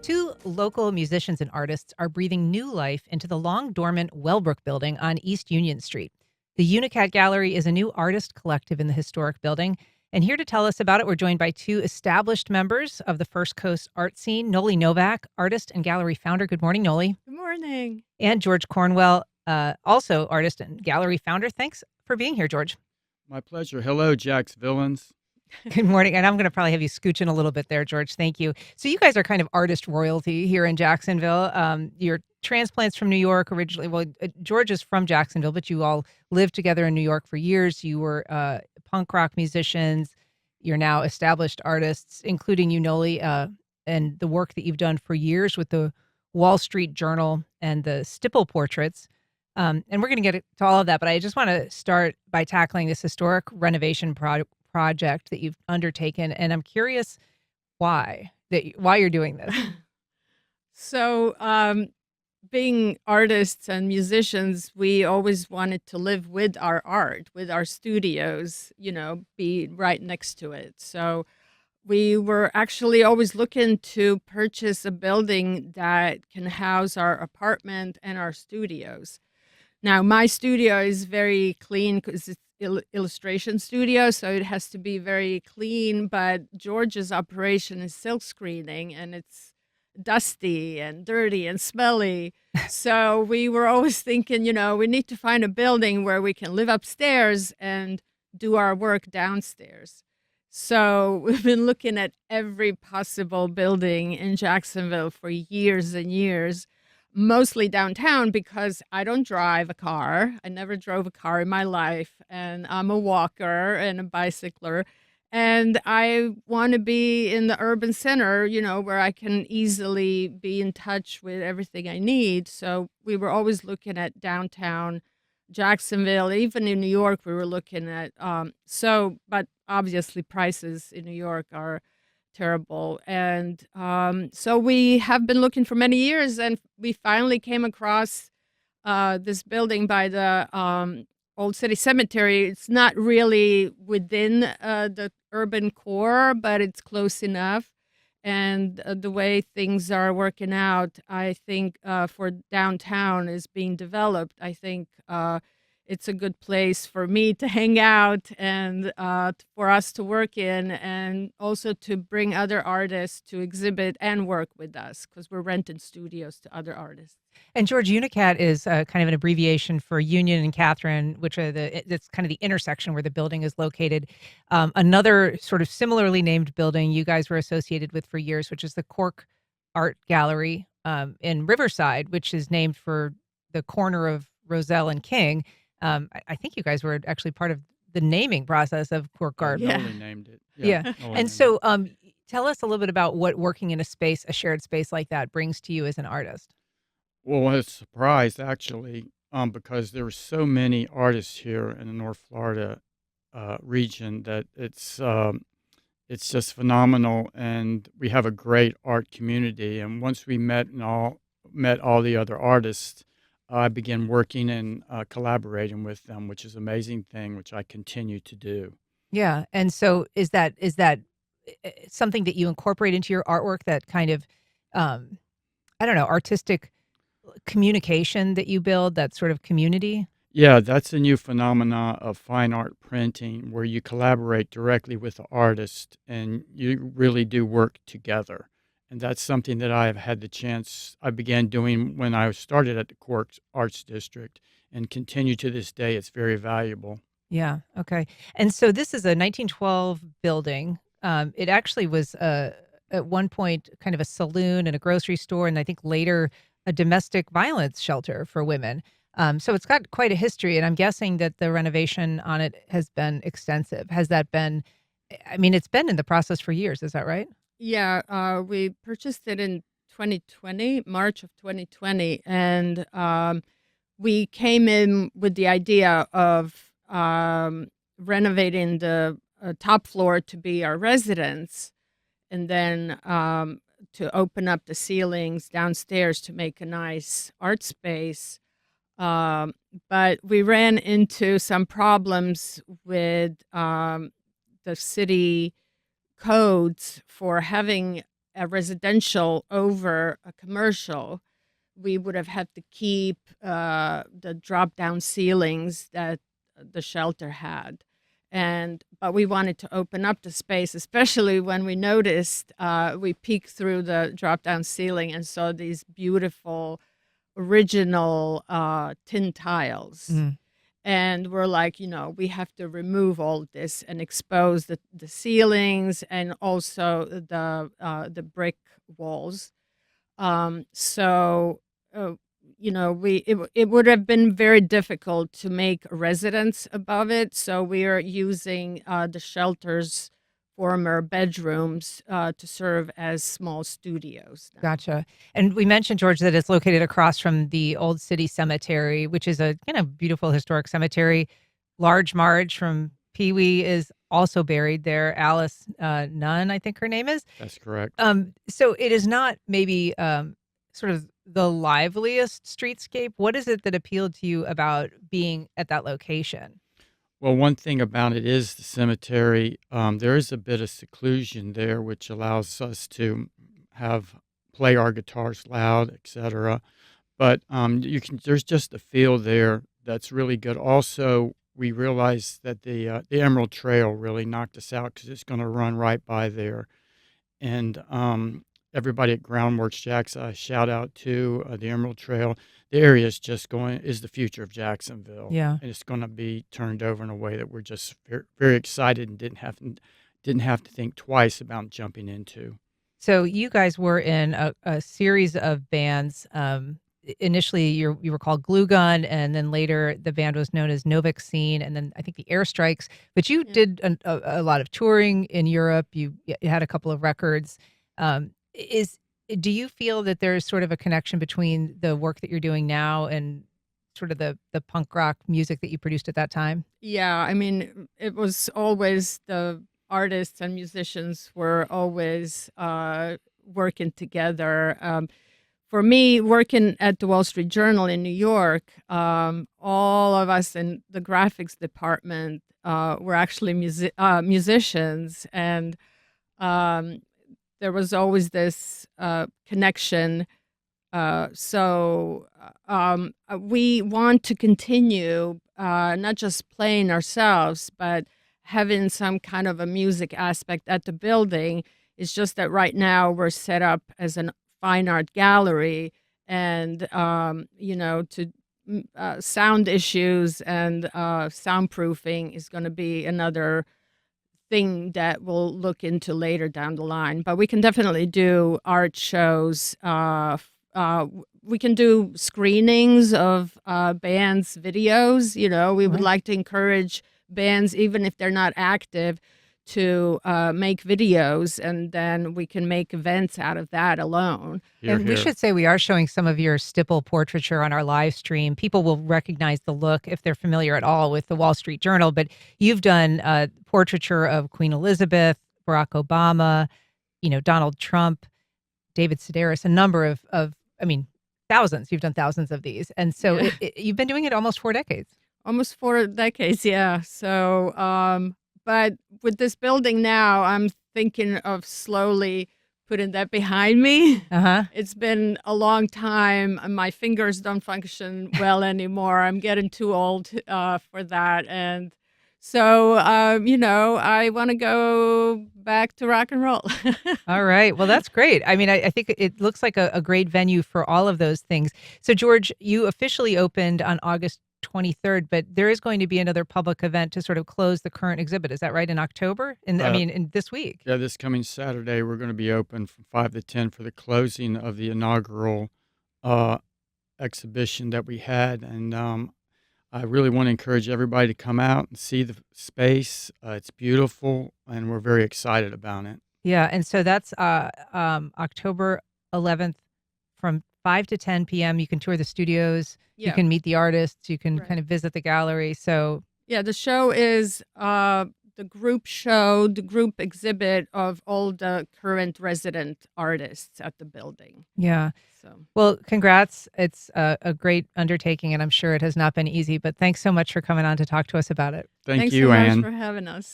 Two local musicians and artists are breathing new life into the long-dormant Wellbrook Building on East Union Street. The Unicat Gallery is a new artist collective in the historic building. And here to tell us about it, we're joined by two established members of the First Coast art scene, Noli Novak, artist and gallery founder. Good morning, Noli. Good morning. And George Cornwell, also artist and gallery founder. Thanks for being here, George. My pleasure. Hello, Jack's Villains. Good morning. And I'm going to probably have you scooching a little bit there, George. Thank you. So you guys are kind of artist royalty here in Jacksonville. You're transplants from New York originally. Well, George is from Jacksonville, but you all lived together in New York for years. You were punk rock musicians. You're now established artists, including you, Noli, and the work that you've done for years with the Wall Street Journal and the Stipple portraits. And we're going to get to all of that, but I just want to start by tackling this historic renovation project that you've undertaken, and I'm curious why you're doing this. So, being artists and musicians, we always wanted to live with our art, with our studios, be right next to it. So we were actually always looking to purchase a building that can house our apartment and our studios. Now, my studio is very clean because it's illustration studio, so it has to be very clean, but George's operation is silk screening, and it's dusty and dirty and smelly. So we were always thinking, we need to find a building where we can live upstairs and do our work downstairs. So we've been looking at every possible building in Jacksonville for years and years, mostly downtown because I don't drive a car. I never drove a car in my life, and I'm a walker and a bicycler. And I want to be in the urban center, where I can easily be in touch with everything I need. So we were always looking at downtown Jacksonville. Even in New York, we were looking at, but obviously prices in New York are terrible. And so we have been looking for many years, and we finally came across this building by the Old City Cemetery. It's not really within the urban core, but it's close enough. And the way things are working out, I think for downtown is being developed. I think it's a good place for me to hang out and for us to work in, and also to bring other artists to exhibit and work with us because we're renting studios to other artists. And George, Unicat is kind of an abbreviation for Union and Catherine, which are it's kind of the intersection where the building is located. Another sort of similarly named building you guys were associated with for years, which is the CoRK Art Gallery in Riverside, which is named for the corner of Roselle and King. I think you guys were actually part of the naming process of CoRK Art. Yeah. Noli named it. Yeah. And so tell us a little bit about what working in a shared space like that brings to you as an artist. Well, I was surprised, actually, because there were so many artists here in the North Florida region that it's just phenomenal, and we have a great art community. And once we met all the other artists, I began working and collaborating with them, which is an amazing thing, which I continue to do. Yeah. And so is that something that you incorporate into your artwork, that kind of, I don't know, artistic communication that you build, that sort of community? Yeah, that's a new phenomena of fine art printing where you collaborate directly with the artist and you really do work together. And that's something that I began doing when I started at the CoRK Arts District and continue to this day. It's very valuable. Yeah. Okay. And so this is a 1912 building. It actually was at one point kind of a saloon and a grocery store, and I think later a domestic violence shelter for women. So it's got quite a history, and I'm guessing that the renovation on it has been extensive. Has that been, it's been in the process for years, is that right? Yeah, we purchased it in 2020, March of 2020, and we came in with the idea of renovating the top floor to be our residence, and then to open up the ceilings downstairs to make a nice art space. But we ran into some problems with the city codes for having a residential over a commercial, we would have had to keep the drop-down ceilings that the shelter had. But we wanted to open up the space, especially when we noticed we peeked through the drop-down ceiling and saw these beautiful original tin tiles. Mm. And we're like, we have to remove all this and expose the ceilings and also the brick walls. It would have been very difficult to make a residence above it. So we are using the shelter's former bedrooms to serve as small studios now. Gotcha. And we mentioned, George, that it's located across from the Old City Cemetery, which is a kind of beautiful historic cemetery. Large Marge from Pee Wee is also buried there. Alice Nunn, I think her name is. That's correct. So it is not maybe sort of the liveliest streetscape. What is it that appealed to you about being at that location? Well, one thing about it is the cemetery. There is a bit of seclusion there, which allows us to play our guitars loud, etc. But there's just a feel there that's really good. Also, we realized that the Emerald Trail really knocked us out because it's going to run right by there, and everybody at Groundworks Jackson, shout out to the Emerald Trail. The area is is the future of Jacksonville. Yeah. And it's going to be turned over in a way that we're just very, very excited and didn't have to think twice about jumping into. So you guys were in a series of bands. Initially, you were called GlueGun, and then later the band was known as NovakSeen, and then I think the Airstrikes. But you did a lot of touring in Europe. You had a couple of records. Do you feel that there's sort of a connection between the work that you're doing now and sort of the punk rock music that you produced at that time? Yeah, I mean, it was always the artists and musicians were always working together. For me, working at the Wall Street Journal in New York, all of us in the graphics department were actually musicians, and there was always this connection. So we want to continue not just playing ourselves, but having some kind of a music aspect at the building. It's just that right now we're set up as a fine art gallery, and sound issues and soundproofing is going to be another thing that we'll look into later down the line. But we can definitely do art shows. We can do screenings of bands' videos. We would like to encourage bands, even if they're not active, to make videos, and then we can make events out of that alone. And we should say we are showing some of your stipple portraiture on our live stream. People will recognize the look if they're familiar at all with the Wall Street Journal, but you've done portraiture of Queen Elizabeth, Barack Obama, Donald Trump, David Sedaris, a number of thousands. You've done thousands of these. And so you've been doing it almost 4 decades. Almost 4 decades, yeah. So, but with this building now, I'm thinking of slowly putting that behind me. Uh-huh. It's been a long time. My fingers don't function well anymore. I'm getting too old for that. And so, I want to go back to rock and roll. All right. Well, that's great. I mean, I think it looks like a great venue for all of those things. So, George, you officially opened on August 23rd, but there is going to be another public event to sort of close the current exhibit. Is that right? In October? In this week? Yeah, this coming Saturday, we're going to be open from 5 to 10 for the closing of the inaugural exhibition that we had. And I really want to encourage everybody to come out and see the space. It's beautiful, and we're very excited about it. Yeah, and so that's October 11th from 5 to 10 p.m. You can tour the studios. Yeah. You can meet the artists. You can kind of visit the gallery. So yeah, the show is the group show, the group exhibit of all the current resident artists at the building. Yeah. So well, congrats. It's a great undertaking, and I'm sure it has not been easy. But thanks so much for coming on to talk to us about it. Thank Thanks you, so much Anne. for having us.